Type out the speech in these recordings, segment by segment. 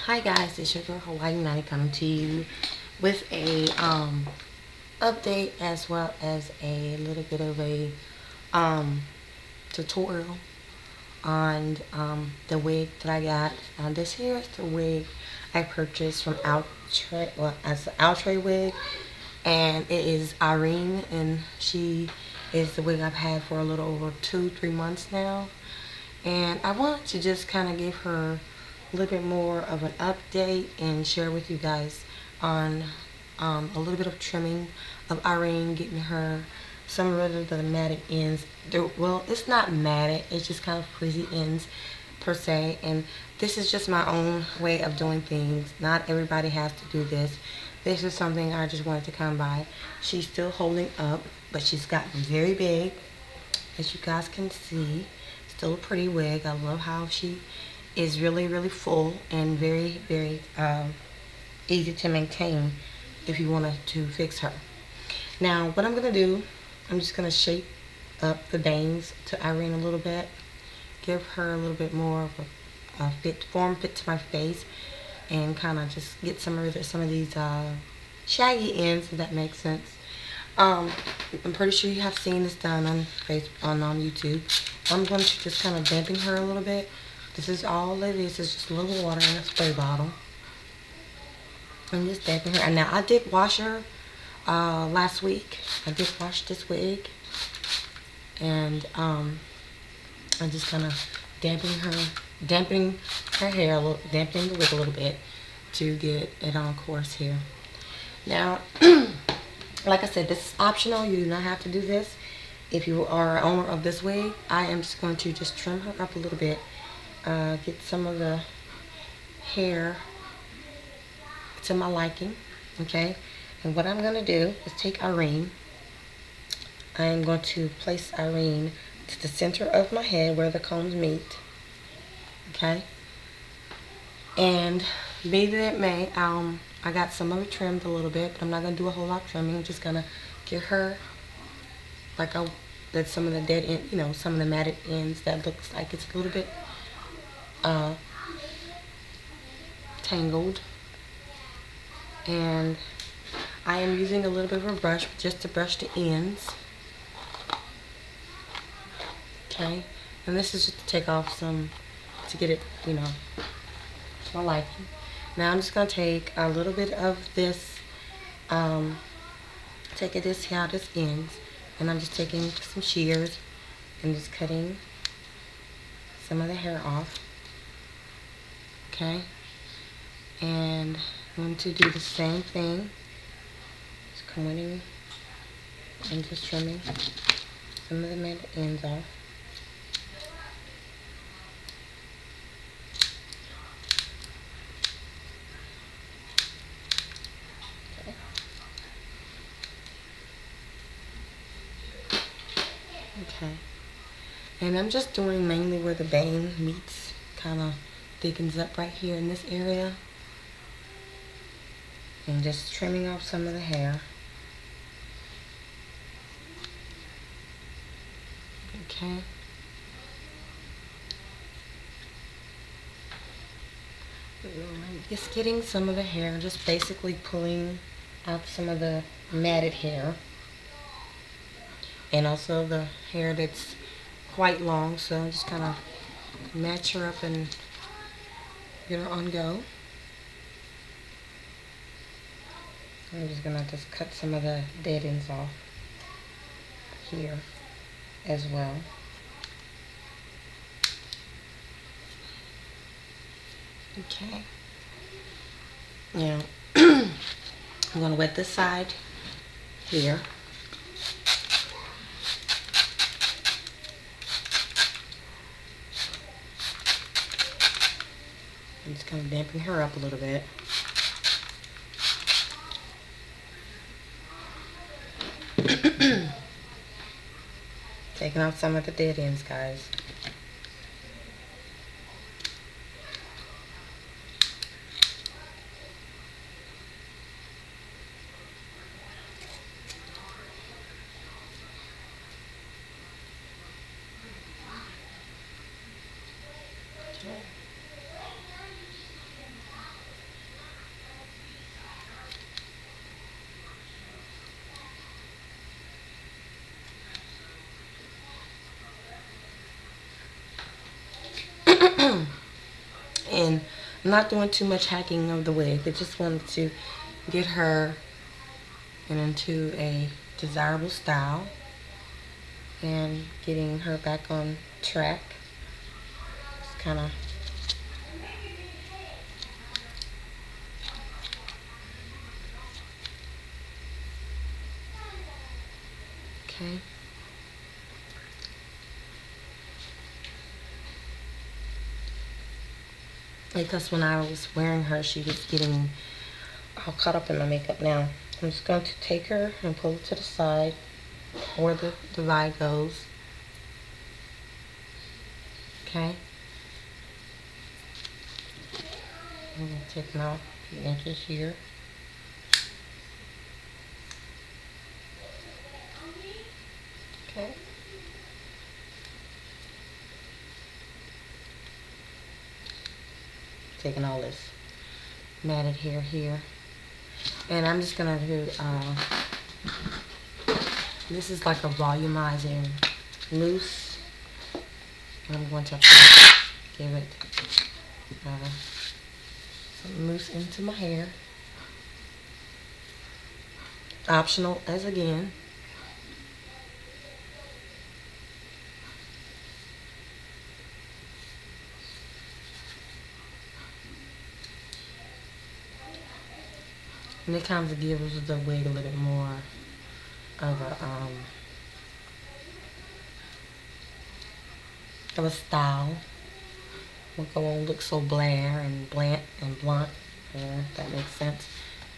Hi guys, it's your girl Hawaii Nani coming to you with a update as well as a little bit of a tutorial on the wig that I got. This here is the wig I purchased from Outre, well, as an Outre wig, and it is Irene, and she is the wig I've had for a little over 2-3 months now. And I want to just kind of give her a little bit more of an update and share with you guys on a little bit of trimming of Irene, getting her some of the matted ends. Well, it's not matted, it's just kind of frizzy ends per se, and this is just my own way of doing things. Not everybody has to do this. This is something I just wanted to come by. She's still holding up, but she's gotten very big, as you guys can see. Still a pretty wig. I love how she is really full and very easy to maintain if you wanted to fix her. Now what I'm gonna do, I'm just gonna shape up the bangs to Irene a little bit, give her a little bit more of a form fit to my face, and kind of just get some of these shaggy ends, if that makes sense. I'm pretty sure you have seen this done on YouTube. I'm going to just kind of dampen her a little bit. This is all it is just a little water in a spray bottle. I'm just damping her. And now I did wash her last week. I did wash this wig, and I'm just kind of dampening her hair a little, dampening the wig a little bit to get it on course here. Now, like I said, this is optional. You do not have to do this. If you are an owner of this wig, I am just going to just trim her up a little bit, get some of the hair to my liking, okay? And what I'm going to do is take Irene. I am going to place Irene to the center of my head where the combs meet, okay? And be that it may, I got some of it trimmed a little bit, but I'm not going to do a whole lot of trimming. I'm just going to get her like that some of the dead end, some of the matted ends that looks like it's a little bit tangled. And I am using a little bit of a brush just to brush the ends. Okay, and this is just to take off some, to get it, to my liking. Now I'm just going to take a little bit of this, taking this out, this ends, and I'm just taking some shears and just cutting some of the hair off. Okay, and I'm going to do the same thing, just coming and just trimming some of the matted ends off. Okay, and I'm just doing mainly where the bang meets, kind of thickens up right here in this area, and just trimming off some of the hair. Okay, just getting some of the hair, just basically pulling out some of the matted hair, and also the hair that's quite long, so I'm just kind of match her up and get her on go. I'm just gonna just cut some of the dead ends off here as well. Okay, now I'm gonna wet this side here. I'm just kind of damping her up a little bit. Taking off some of the dead ends, guys. not doing too much hacking of the wig. I just wanted to get her into a desirable style and getting her back on track. It's kind of okay. Because when I was wearing her, she was getting all caught up in my makeup. Now, I'm just going to take her and pull it to the side where the divide goes. Okay. I'm going to take now the inches here. Okay. Taking all this matted hair here. And I'm just going to do, this is like a volumizing mousse. I'm going to give it some mousse into my hair. Optional as again. And it kind of gives the wig a little bit more of a style. Won't look so bland and blunt. If that makes sense.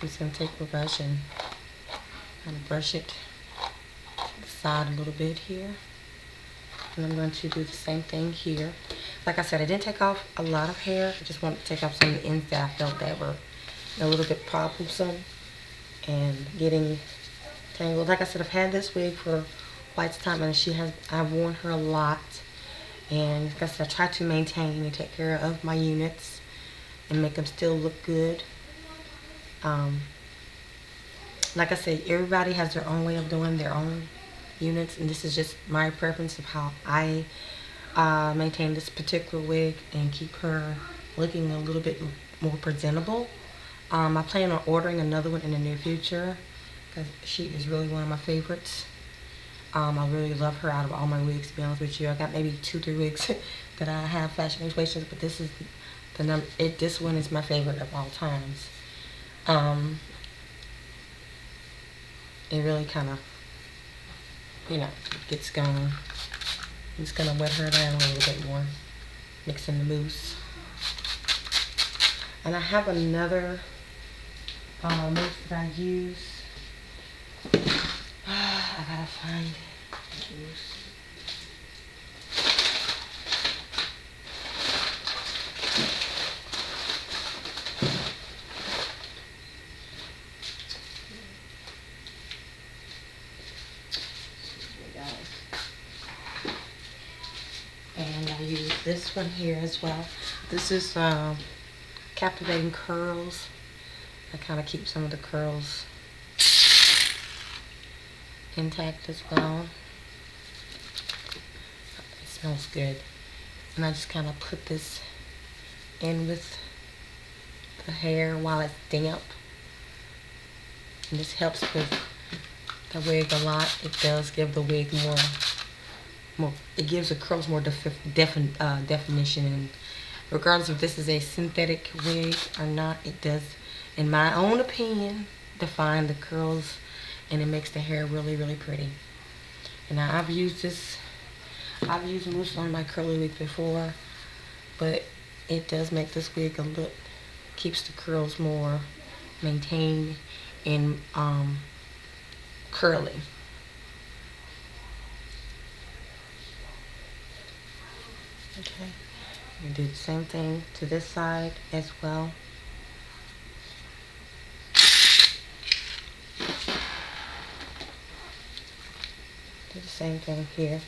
I'm just gonna take the brush and kind of brush it to the side a little bit here. And I'm going to do the same thing here. Like I said, I didn't take off a lot of hair. I just wanted to take off some of the ends that I felt that were a little bit troublesome and getting tangled. Like I said, I've had this wig for quite some time, and I've worn her a lot. And like I said, I try to maintain and take care of my units and make them still look good. Like I said, everybody has their own way of doing their own units, and this is just my preference of how I maintain this particular wig and keep her looking a little bit more presentable. I plan on ordering another one in the near future because she is really one of my favorites. I really love her out of all my wigs, to be honest with you. I got maybe 2-3 wigs that I have fashion inspirations, but this is this one is my favorite of all times. It really kind of, gets going. I'm just gonna wet her down a little bit more, mixing the mousse. And I have another mousse that I use. I gotta find the mousse. And I use this one here as well. This is Captivating Curls. I kind of keep some of the curls intact as well. It smells good. And I just kind of put this in with the hair while it's damp. And this helps with the wig a lot. It does give the wig more it gives the curls more definition. And regardless if this is a synthetic wig or not, it does, in my own opinion, define the curls, and it makes the hair really, really pretty. And I've used mousse on my curly wig before, but it does make this wig keeps the curls more maintained and curly. Okay, we do the same thing to this side as well. Do the same thing here.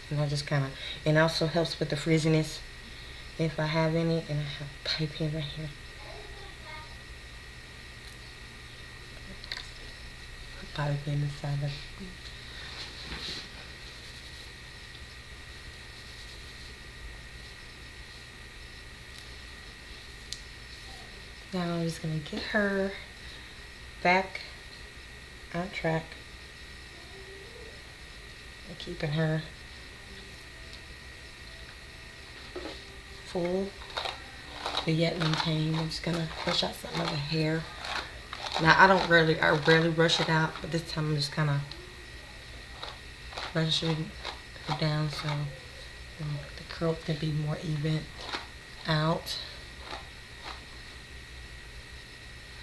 And I just kind of, and also helps with the frizziness if I have any, and I have pipe in right here. Pipe in inside of it. Now I'm just gonna get her back on track and keeping her full but yet maintained. I'm just gonna brush out some of the hair. Now I rarely brush it out, but this time I'm just kind of brushing it down so the curl can be more even out.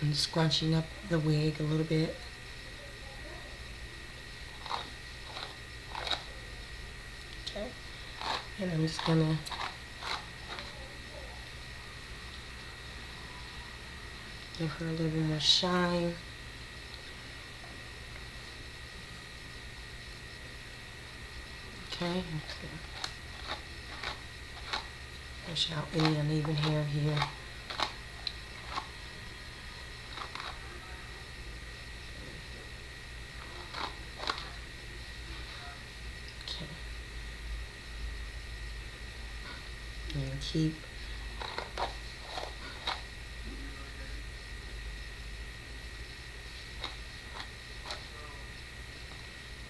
And scrunching up the wig a little bit. Okay, and I'm just gonna give her a little bit more shine. Okay, I'm just gonna push out any uneven hair here. Okay, and keep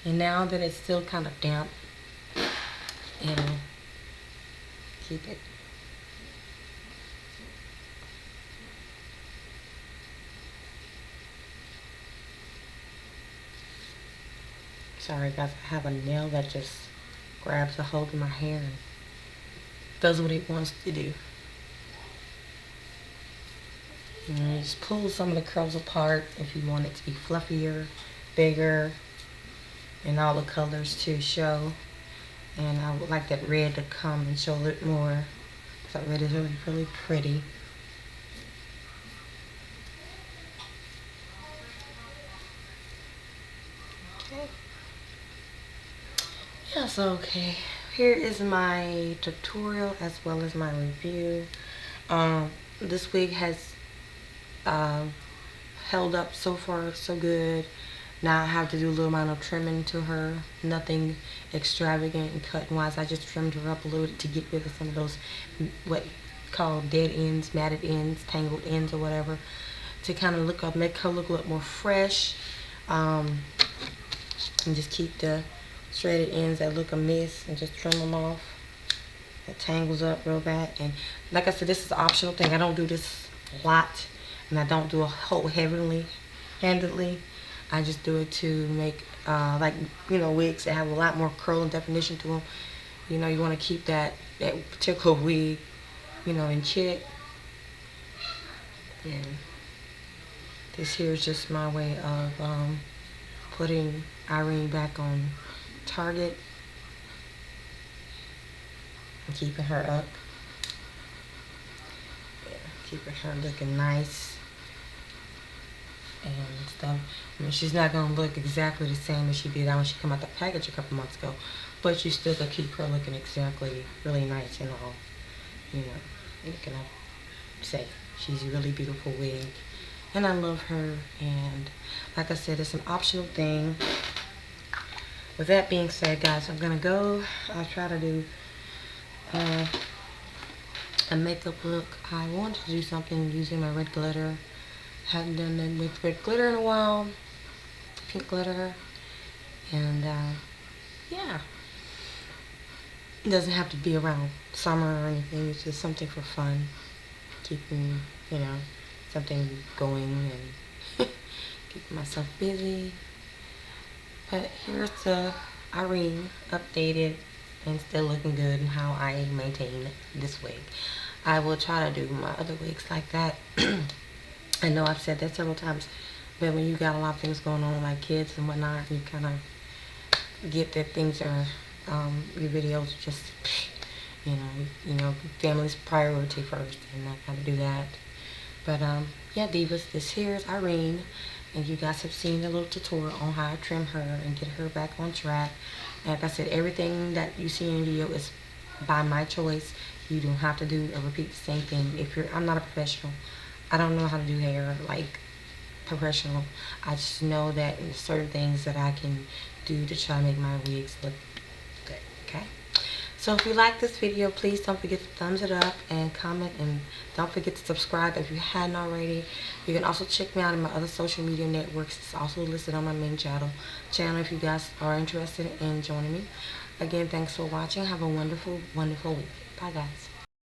and now that it's still kind of damp, and keep it sorry guys, I have a nail that just grabs a hold of my hair and does what it wants to do. And just pull some of the curls apart if you want it to be fluffier, bigger, and all the colors to show. And I would like that red to come and show it more, because that red is really, really pretty. Okay. Yes, okay. Here is my tutorial as well as my review. This wig has held up so far so good. Now I have to do a little amount of trimming to her. Nothing extravagant and cutting wise. I just trimmed her up a little to get rid of some of those what called dead ends, matted ends, tangled ends or whatever, to kind of look up, make her look a little more fresh, and just keep the shredded ends that look amiss and just trim them off. It tangles up real bad. And like I said, this is an optional thing. I don't do this a lot, and I don't do a whole handedly. I just do it to make like, you know, wigs that have a lot more curl and definition to them. You know, you want to keep that particular wig, you know, in check. And this here is just my way of putting Irene back on target and keeping her up. Yeah, keeping her looking nice and stuff. I mean, she's not gonna look exactly the same as she did when she came out the package a couple months ago, but you still gonna keep her looking exactly really nice and all. You know, you can say she's a really beautiful wig, and I love her. And like I said, it's an optional thing. With that being said, guys, I'm gonna go. I'll try to do a makeup look. I wanted to do something using my red glitter. Haven't done that with red glitter in a while. Pink glitter. And yeah. It doesn't have to be around summer or anything. It's just something for fun. Keeping, you know, something going and keeping myself busy. But here's the Irene updated and still looking good and how I maintain this wig. I will try to do my other wigs like that. I know I've said that several times, but when you got a lot of things going on like kids and whatnot, you kind of get that things are, your videos just, you know, family's priority first, and I kind of do that. But yeah, divas, this here is Irene, and you guys have seen the little tutorial on how to trim her and get her back on track. And like I said, everything that you see in the video is by my choice. You don't have to do or repeat the same thing. I'm not a professional. I don't know how to do hair like professional. I just know that there's certain things that I can do to try to make my wigs look good. Okay. So So if you like this video, please don't forget to thumbs it up and comment, and don't forget to subscribe if you hadn't already. You can also check me out in my other social media networks. It's also listed on my main channel if you guys are interested in joining me. Again, thanks for watching. Have a wonderful week. Bye guys.